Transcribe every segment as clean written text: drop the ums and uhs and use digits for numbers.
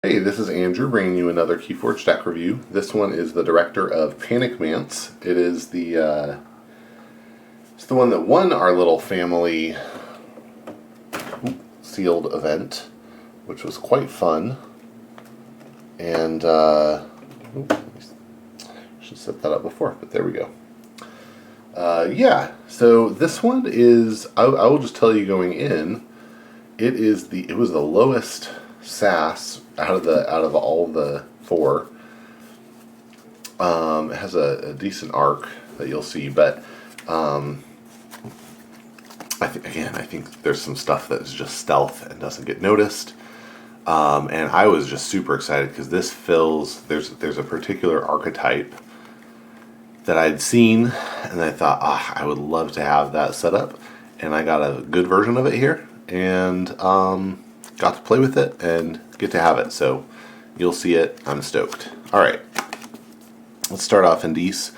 Hey, this is Andrew bringing you another Keyforge deck review. This one is the Director of Panic Mance. It is it's the one that won our little family sealed event, which was quite fun. And I should set that up before, but there we go. Yeah, so this one is, I will just tell you going in, it was the lowest SAS out of all the four. It has a decent arc that you'll see, but I think there's some stuff that is just stealth and doesn't get noticed. And I was just super excited because this fills. There's a particular archetype that I'd seen, and I thought, I would love to have that set up, and I got a good version of it here, and got to play with it and get to have it. So you'll see it. I'm stoked. All right, let's start off in Dese.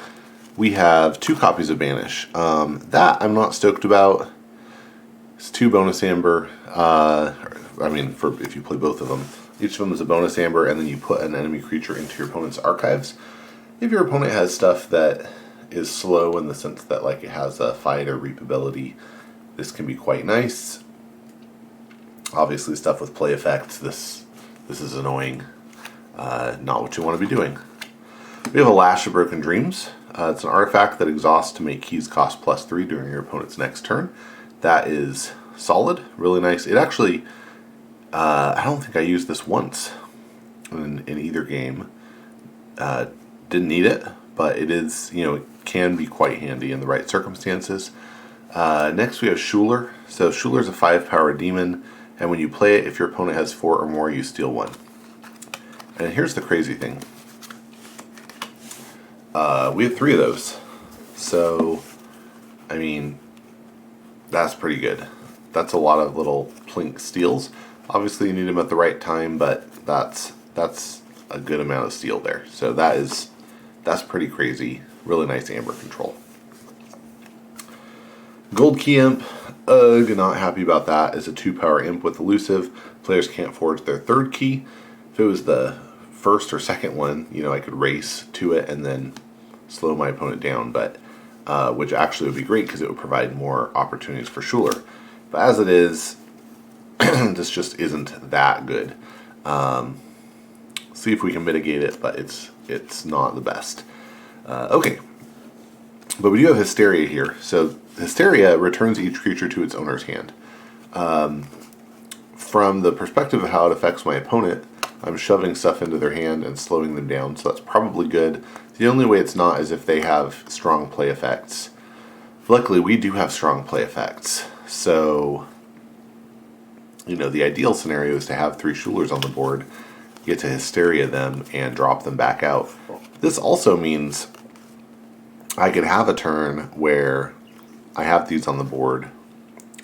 We have 2 copies of Banish. That I'm not stoked about. It's 2 bonus amber. If you play both of them, each of them is a bonus amber, and then you put an enemy creature into your opponent's archives. If your opponent has stuff that is slow in the sense that like it has a fight or reap ability, this can be quite nice. Obviously, stuff with play effects, this is annoying. Not what you want to be doing. We have a Lash of Broken Dreams. It's an artifact that exhausts to make keys cost +3 during your opponent's next turn. That is solid, really nice. It actually, I don't think I used this once in either game. Didn't need it, but it is, it can be quite handy in the right circumstances. Next we have Shuler. So Shuler is a 5-power demon, and when you play it, if your opponent has 4 or more, you steal 1. And here's the crazy thing. We have 3 of those. So, that's pretty good. That's a lot of little plink steals. Obviously you need them at the right time, but that's a good amount of steal there. So that's pretty crazy. Really nice amber control. Gold Key Imp, not happy about that. It's a 2-power imp with elusive. Players can't forge their 3rd key. If it was the first or second one, I could race to it and then slow my opponent down, but which actually would be great because it would provide more opportunities for Shuler. But as it is, this just isn't that good. See if we can mitigate it, but it's not the best. Okay, but we do have Hysteria here. So Hysteria returns each creature to its owner's hand. From the perspective of how it affects my opponent, I'm shoving stuff into their hand and slowing them down, so that's probably good. The only way it's not is if they have strong play effects. Luckily, we do have strong play effects, so the ideal scenario is to have 3 Shulers on the board, get to Hysteria them, and drop them back out. This also means I could have a turn where I have these on the board.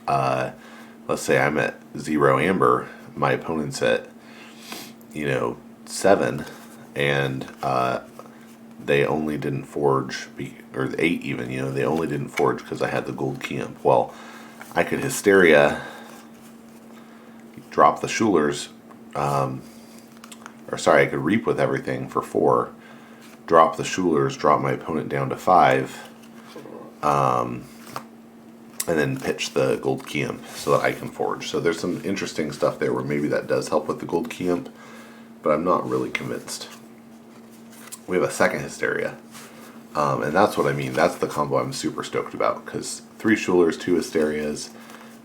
Let's say I'm at 0 amber, my opponent's at 7, and they only didn't forge, or 8 even, they only didn't forge because I had the Gold Key Imp. Well, I could Hysteria, drop the Shulers, I could reap with everything for 4, drop the Shulers, drop my opponent down to 5, and then pitch the Gold Key Imp so that I can forge. So there's some interesting stuff there where maybe that does help with the Gold Key Imp, but I'm not really convinced. We have a second Hysteria, and that's what I mean. That's the combo I'm super stoked about, because 3 Shulers, 2 Hysterias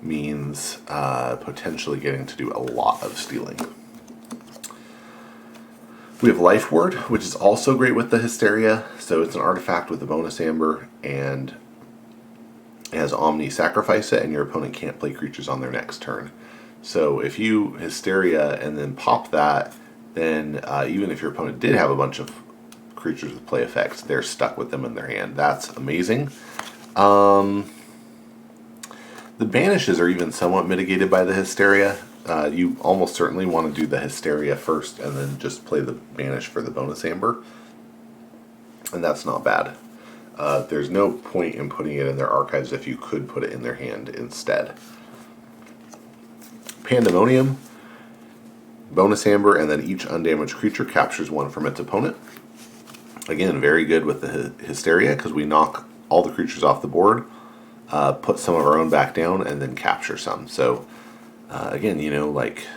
means potentially getting to do a lot of stealing. We have Lifework, which is also great with the Hysteria. So it's an artifact with a bonus amber, and it has Omni, sacrifice it, and your opponent can't play creatures on their next turn. So if you Hysteria and then pop that, then even if your opponent did have a bunch of creatures with play effects, they're stuck with them in their hand. That's amazing. The banishes are even somewhat mitigated by the Hysteria. You almost certainly want to do the Hysteria first and then just play the banish for the bonus amber. And that's not bad. There's no point in putting it in their archives if you could put it in their hand instead. Pandemonium. bonus amber, and then each undamaged creature captures one from its opponent. Again, very good with the Hysteria, because we knock all the creatures off the board, put some of our own back down, and then capture some. So, again, you know, like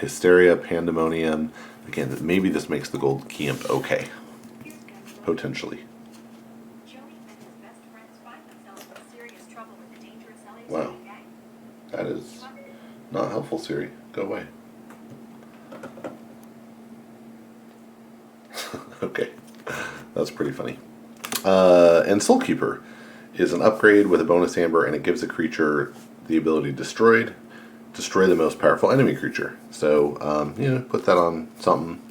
Hysteria, Pandemonium. Again, maybe this makes the gold key imp okay. Potentially. Wow. That is not helpful, Siri. Go away. Okay. That's pretty funny. And Soulkeeper is an upgrade with a bonus amber, and it gives a creature the ability to destroy the most powerful enemy creature. So, you know, put that on something.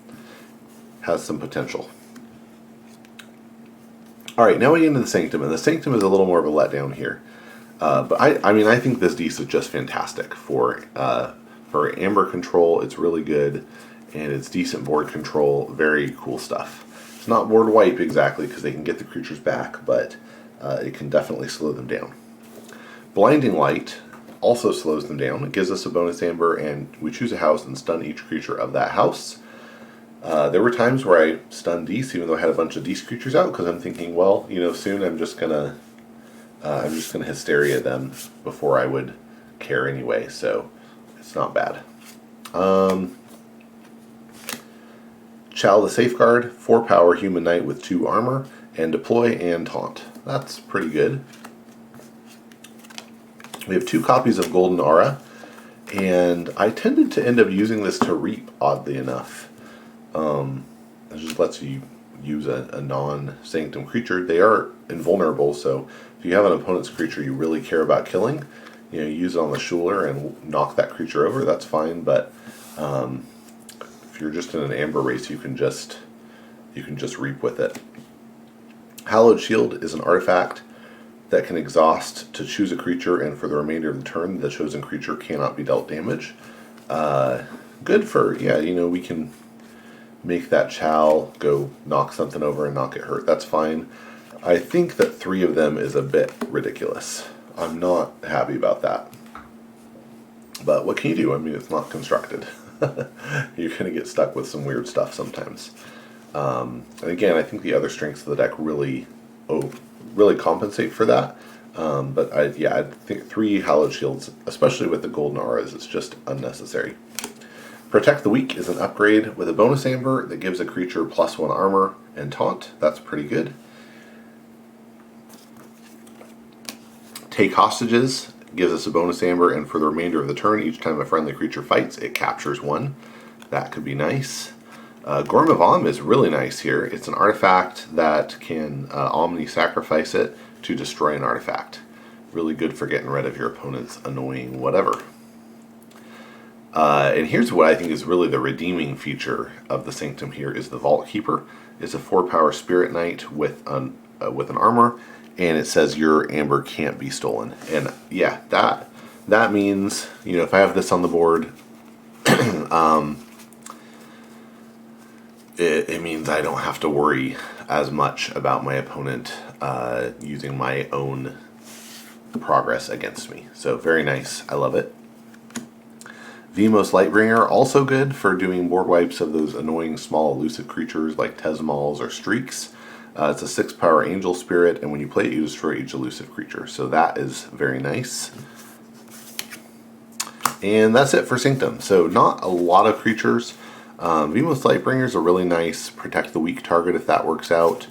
Has some potential. Alright, now we get into the Sanctum, and the Sanctum is a little more of a letdown here. But I mean, I think this Dese is just fantastic for amber control. It's really good, and it's decent board control. Very cool stuff. It's not board wipe exactly, because they can get the creatures back, but it can definitely slow them down. Blinding Light also slows them down. It gives us a bonus amber, and we choose a house and stun each creature of that house. There were times where I stunned Dese, even though I had a bunch of Dese creatures out, because I'm thinking, well, you know, soon I'm just gonna Hysteria them before I would care anyway, so it's not bad. Chal the Safeguard, 4 power human knight with 2 armor, and deploy and taunt. That's pretty good. We have 2 copies of Golden Aura, and I tended to end up using this to reap, oddly enough. It just lets you use a non-Sanctum creature. They are invulnerable, so if you have an opponent's creature you really care about killing, you know, use it on the Shuler and knock that creature over, that's fine, but if you're just in an amber race, you can just reap with it. Hallowed Shield is an artifact that can exhaust to choose a creature, and for the remainder of the turn, the chosen creature cannot be dealt damage. Good for, yeah, you know, we can make that Chal go knock something over and not get hurt. That's fine. I think that 3 of them is a bit ridiculous. I'm not happy about that. But what can you do? I mean, it's not constructed. You're going to get stuck with some weird stuff sometimes. And again, I think the other strengths of the deck really compensate for that. But I think 3 Hallowed Shields, especially with the Golden Auras, is just unnecessary. Protect the Weak is an upgrade with a bonus amber that gives a creature +1 armor and taunt. That's pretty good. Take Hostages gives us a bonus amber, and for the remainder of the turn, each time a friendly creature fights, it captures 1. That could be nice. Gourmet is really nice here. It's an artifact that can omni-sacrifice it to destroy an artifact. Really good for getting rid of your opponent's annoying whatever. And here's what I think is really the redeeming feature of the Sanctum here is the Vault Keeper. It's a 4 power Spirit Knight with an armor, and it says your amber can't be stolen. And yeah, that means, you know, if I have this on the board, it means I don't have to worry as much about my opponent using my own progress against me. So very nice. I love it. Vimos Lightbringer, also good for doing board wipes of those annoying small elusive creatures like Tesmals or Streaks. It's a 6 power Angel Spirit, and when you play it, you destroy each elusive creature. So that is very nice. And that's it for Sanctum. So not a lot of creatures. Vimos Lightbringer is a really nice protect the weak target if that works out.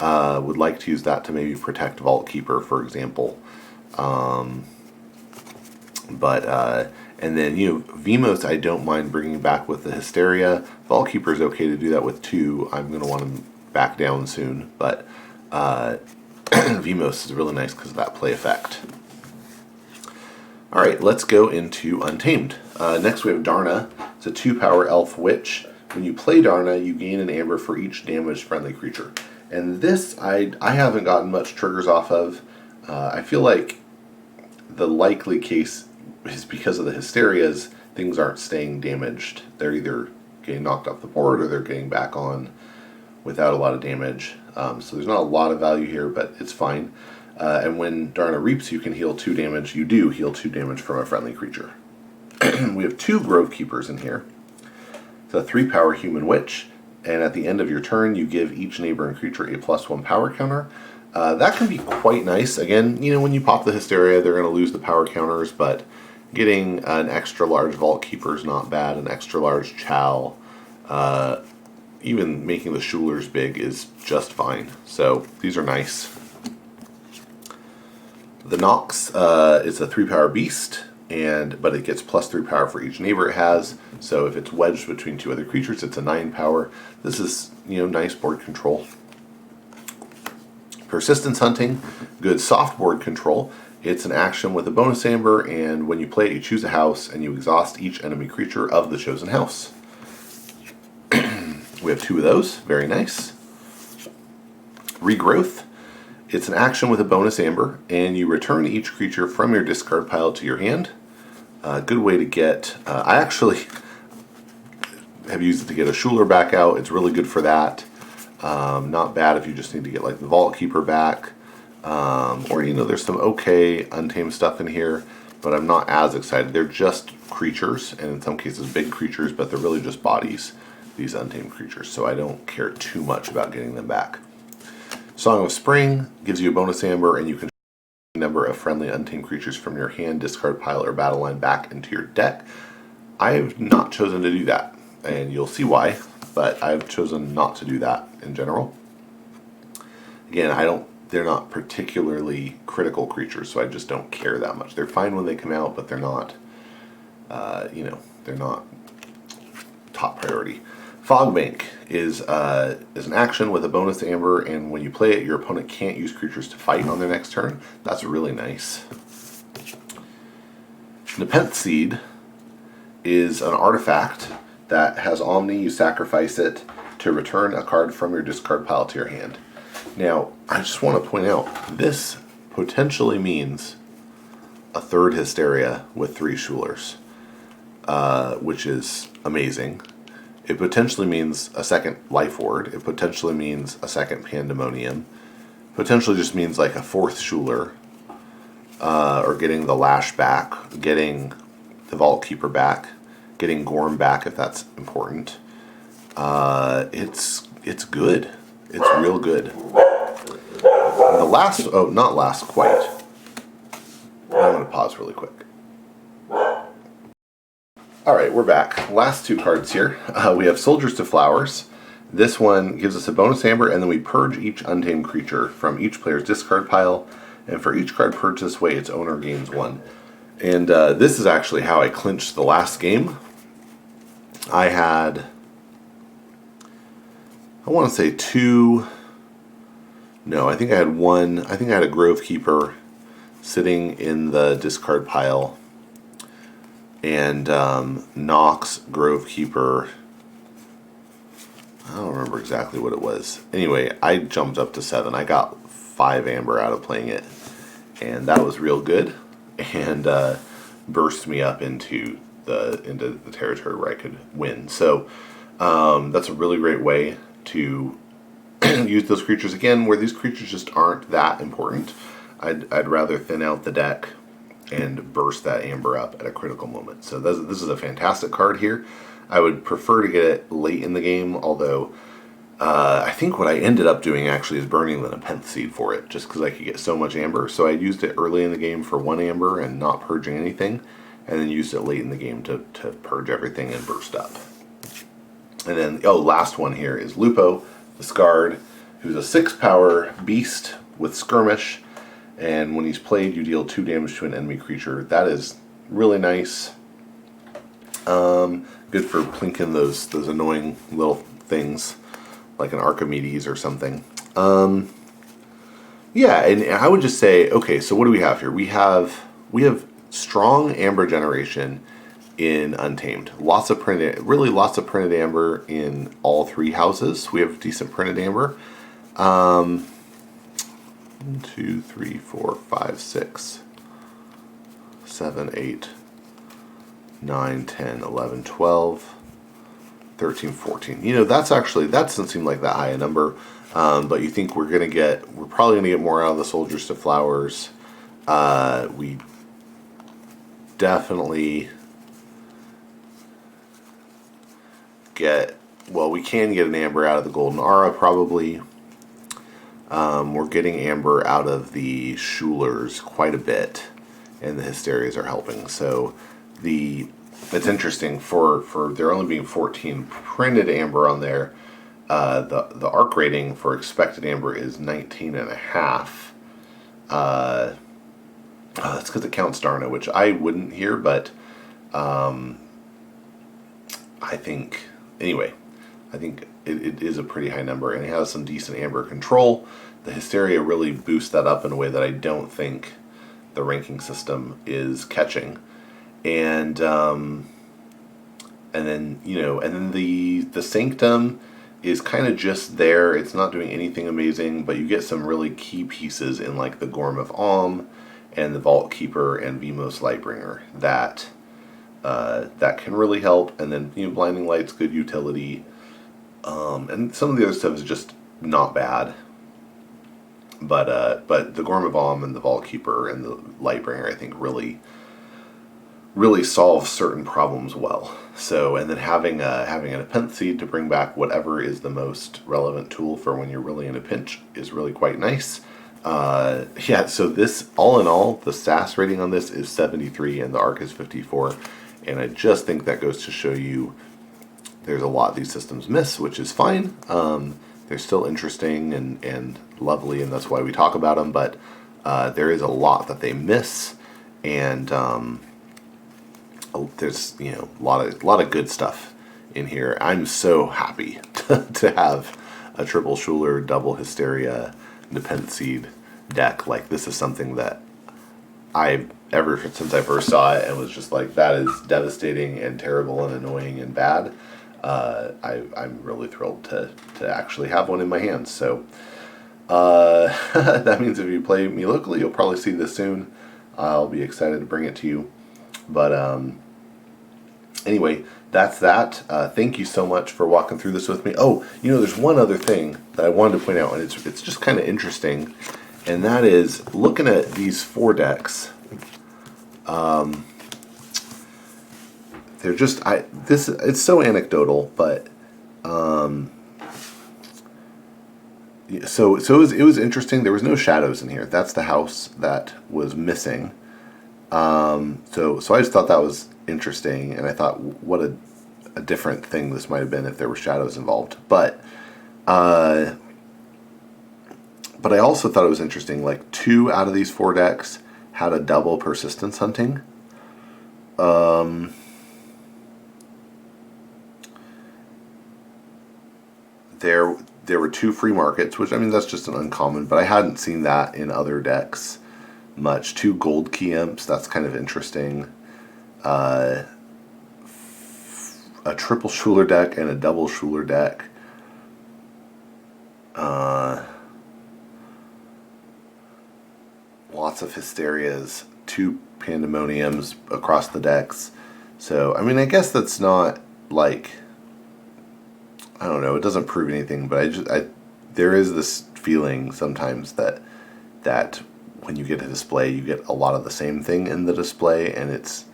Would like to use that to maybe protect Vault Keeper, for example. And then, you know, Vimos I don't mind bringing back with the Hysteria. Vault Keeper is okay to do that with 2. I'm going to want him back down soon, but Vimos is really nice because of that play effect. Alright, let's go into Untamed. Next we have dArnaud. It's a 2 power Elf Witch. When you play dArnaud, you gain an amber for each damaged friendly creature. And this I haven't gotten much triggers off of. I feel like the likely case is because of the Hysterias, things aren't staying damaged. They're either getting knocked off the board or they're getting back on without a lot of damage. So there's not a lot of value here, but it's fine. And when dArnaud reaps, you can heal 2 damage. You do heal 2 damage from a friendly creature. We have 2 Grove Keepers in here. It's a 3-power human witch, and at the end of your turn, you give each neighboring creature a +1 power counter. That can be quite nice. Again, you know, when you pop the Hysteria, they're going to lose the power counters, but getting an extra large Vault Keeper is not bad. An extra large Chow, even making the Shulers big is just fine. So these are nice. The Knox is a 3-power beast, but it gets +3 power for each neighbor it has. So if it's wedged between 2 other creatures, it's a 9 power. This is, you know, nice board control. Persistence Hunting, good soft board control. It's an action with a bonus amber, and when you play it, you choose a house and you exhaust each enemy creature of the chosen house. We have 2 of those, very nice. Regrowth. It's an action with a bonus amber, and you return each creature from your discard pile to your hand. Good way to get... I actually have used it to get a Shuler back out. It's really good for that. Not bad if you just need to get like the Vault Keeper back. Or, you know, there's some okay Untamed stuff in here, but I'm not as excited. They're just creatures, and in some cases big creatures, but they're really just bodies, these Untamed creatures, so I don't care too much about getting them back. Song of Spring gives you a bonus amber, and you can choose a number of friendly Untamed creatures from your hand, discard pile, or battle line back into your deck. I've not chosen to do that, and you'll see why, but I've chosen not to do that in general. Again, they're not particularly critical creatures, so I just don't care that much. They're fine when they come out, but they're not, you know, they're not top priority. Fogbank is an action with a bonus amber, and when you play it, your opponent can't use creatures to fight on their next turn. That's really nice. The Pent Seed is an artifact that has Omni. You sacrifice it to return a card from your discard pile to your hand. Now, I just want to point out, this potentially means a 3rd Hysteria with 3 Shulers, which is amazing. It potentially means a 2nd Life Ward. It potentially means a 2nd Pandemonium. Potentially just means like a 4th Shuler, or getting the Lash back, getting the Vault Keeper back, getting Gorm back if that's important. It's good. It's real good. The last, oh, not last quite. I'm going to pause really quick. Alright, we're back. Last 2 cards here. We have Soldiers to Flowers. This one gives us a bonus amber, and then we purge each Untamed creature from each player's discard pile, and for each card purged this way, its owner gains 1. And this is actually how I clinched the last game. I had, I want to say 2, no, I think I had 1, I think I had a Grove Keeper sitting in the discard pile, and Knox, Grove Keeper, I don't remember exactly what it was. Anyway, I jumped up to 7. I got 5 amber out of playing it, and that was real good, and burst me up into the territory where I could win. So that's a really great way to use those creatures again, where these creatures just aren't that important. I'd rather thin out the deck and burst that amber up at a critical moment. So this is a fantastic card here. I would prefer to get it late in the game, although I think what I ended up doing actually is burning the Pent Seed for it, just because I could get so much amber. So I used it early in the game for 1 amber and not purging anything, and then used it late in the game to purge everything and burst up. And then, oh, last one here is Lupo, the Scarred, who's a 6-power beast with Skirmish, and when he's played, you deal 2 damage to an enemy creature. That is really nice. Good for plinking those annoying little things, like an Archimedes or something. Yeah, and I would just say, okay, so what do we have here? We have strong amber generation in Untamed. Lots of printed amber in all 3 houses. We have decent printed amber. 1, 2, 3, 4, 5, 6, 7, 8, 9, 10, 11, 12, 13, 14. You know, that doesn't seem like that high a number, but you think we're probably gonna get more out of the Soldiers to Flowers. We definitely get, well, we can get an amber out of the golden aura probably. We're getting amber out of the Shulers quite a bit, and the Hysterias are helping. So it's interesting for there only being 14 printed amber on there. The arc rating for expected amber is 19.5. That's because it counts dArnaud, which I wouldn't here, but I think it is a pretty high number, and it has some decent amber control. The Hysteria really boosts that up in a way that I don't think the ranking system is catching. And then the Sanctum is kind of just there. It's not doing anything amazing, but you get some really key pieces in like the Gorm of Alm and the Vault Keeper and Vimos Lightbringer that can really help. And then Blinding Light's good utility, and some of the other stuff is just not bad. But the Gorm of Alm and the Vault Keeper and the Lightbringer, I think, really solve certain problems well. So, and then having a Pent Seed to bring back whatever is the most relevant tool for when you're really in a pinch is really quite nice. So this, all in all, the SAS rating on this is 73 and the arc is 54. And I just think that goes to show you there's a lot these systems miss, which is fine. They're still interesting and lovely, and that's why we talk about them, but there is a lot that they miss, and there's a lot of good stuff in here. I'm so happy to have a triple Shuler, double Hysteria, and a Pent Seed deck. Like, this is something that ever since I first saw it and was just like, that is devastating and terrible and annoying and bad. I'm really thrilled to actually have one in my hands. So that means if you play me locally, you'll probably see this soon. I'll be excited to bring it to you. But anyway, that's that. Thank you so much for walking through this with me. Oh, there's one other thing that I wanted to point out, and it's just kind of interesting, and that is looking at these 4 decks. They're just it's so anecdotal, but so it was interesting. There was no shadows in here. That's the house that was missing. So I just thought that was interesting, and I thought, what a different thing this might have been if there were shadows involved. But I also thought it was interesting. Like, 2 out of these 4 decks had a double persistence hunting. There were 2 free markets, which, I mean, that's just an uncommon, but I hadn't seen that in other decks much. 2 gold key imps, that's kind of interesting. A triple Shuler deck and a double Shuler deck. Lots of Hysterias, 2 Pandemoniums across the decks. So, I mean, I guess that's not, like, I don't know, it doesn't prove anything, but there is this feeling sometimes that when you get a display, you get a lot of the same thing in the display, and it's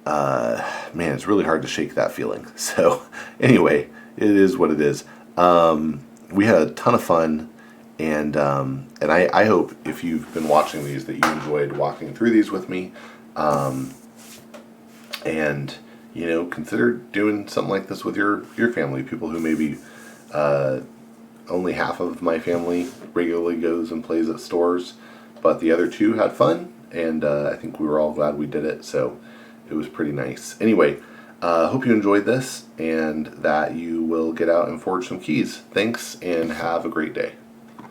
it's really hard to shake that feeling. So anyway, it is what it is. We had a ton of fun, and I hope, if you've been watching these, that you enjoyed walking through these with me, and consider doing something like this with your family. People who maybe only half of my family regularly goes and plays at stores, but the other 2 had fun, and I think we were all glad we did it, so it was pretty nice. Anyway, hope you enjoyed this, and that you will get out and forge some keys. Thanks, and have a great day.